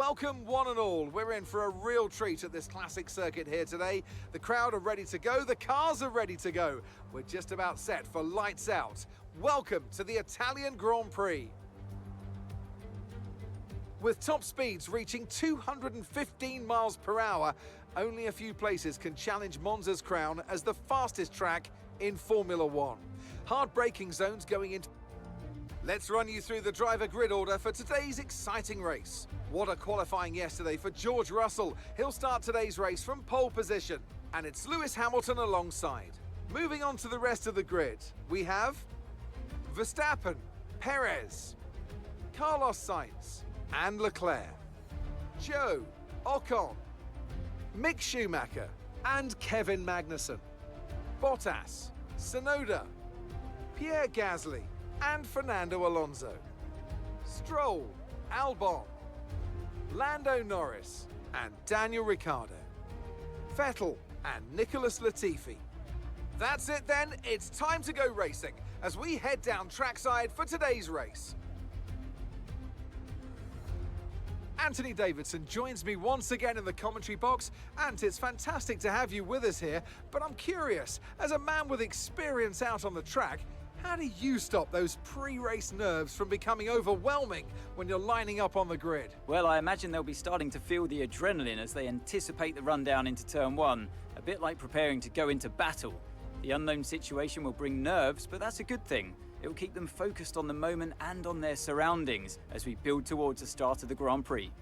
Welcome one and all. We're in for a real treat at this classic circuit here today. The crowd are ready to go, the cars are ready to go. We're just about set for lights out. Welcome to the Italian Grand Prix. With top speeds reaching 215 miles per hour, only a few places can challenge Monza's crown as the fastest track in Formula One. Hard braking zones going into... Let's run you through the driver grid order for today's exciting race. What a qualifying yesterday for George Russell. He'll start today's race from pole position. And it's Lewis Hamilton alongside. Moving on to the rest of the grid, we have Verstappen, Perez, Carlos Sainz and Leclerc, Joe, Ocon, Mick Schumacher and Kevin Magnussen, Bottas, Tsunoda, Pierre Gasly and Fernando Alonso, Stroll, Albon, Lando Norris and Daniel Ricciardo, Vettel and Nicholas Latifi. That's it then, it's time to go racing as we head down trackside for today's race. Anthony Davidson joins me once again in the commentary box. Ant, it's fantastic to have you with us here, but I'm curious, as a man with experience out on the track, how do you stop those pre-race nerves from becoming overwhelming when you're lining up on the grid? Well, I imagine they'll be starting to feel the adrenaline as they anticipate the rundown into turn one, a bit like preparing to go into battle. The unknown situation will bring nerves, but that's a good thing. It will keep them focused on the moment and on their surroundings as we build towards the start of the Grand Prix.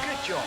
Good job.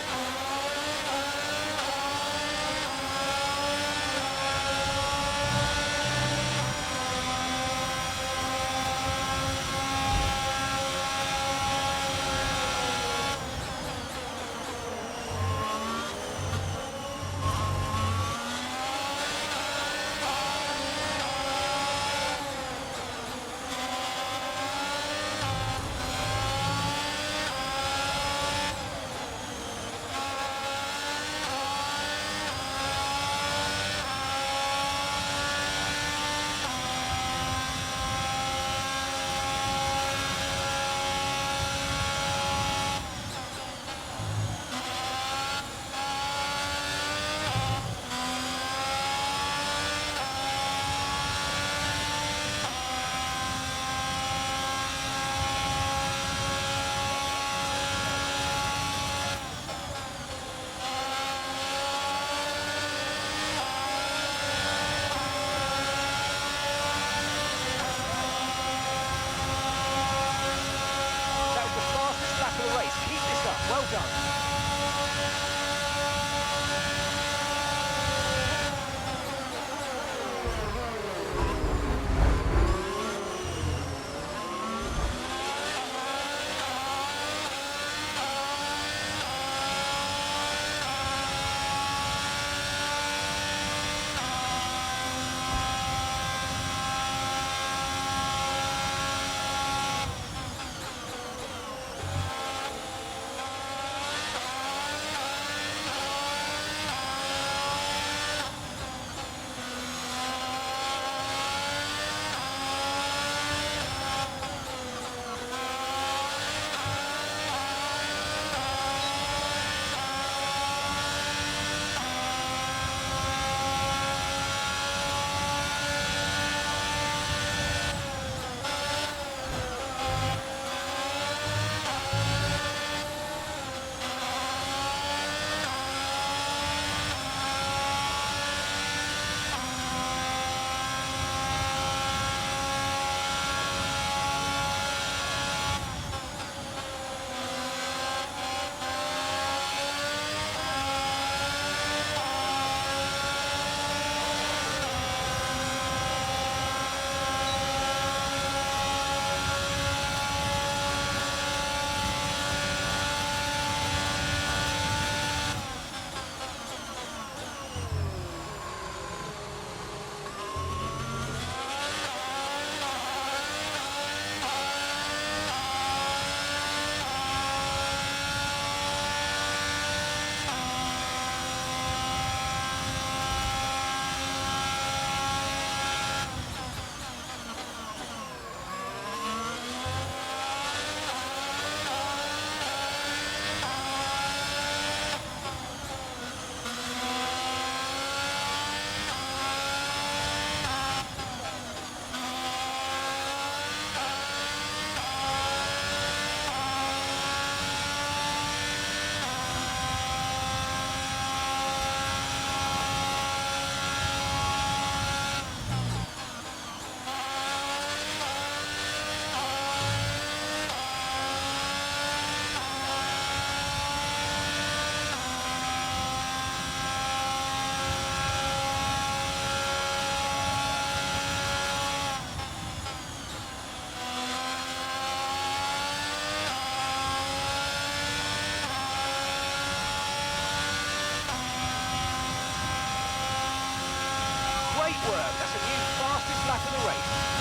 lap of the race.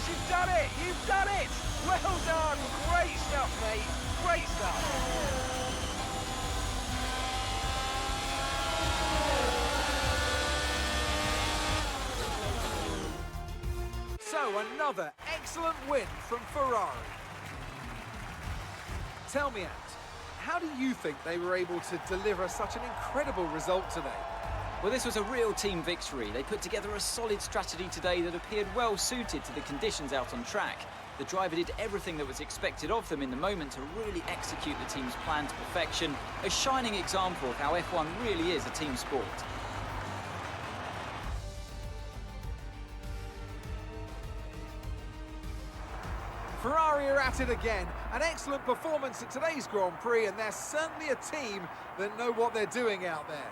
You've done it! You've done it! Well done! Great stuff, mate. Great stuff. So another excellent win from Ferrari. Tell me, Ant, how do you think they were able to deliver such an incredible result today? Well, this was a real team victory. They put together a solid strategy today that appeared well suited to the conditions out on track. The driver did everything that was expected of them in the moment to really execute the team's plan to perfection. A shining example of how F1 really is a team sport. Ferrari are at it again. An excellent performance at today's Grand Prix, and they're certainly a team that know what they're doing out there.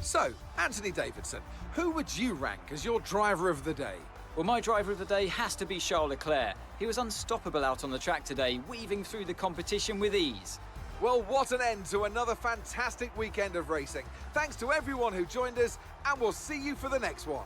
So, Anthony Davidson, who would you rank as your driver of the day? Well, my driver of the day has to be Charles Leclerc. He was unstoppable out on the track today, weaving through the competition with ease. Well, what an end to another fantastic weekend of racing. Thanks to everyone who joined us, and we'll see you for the next one.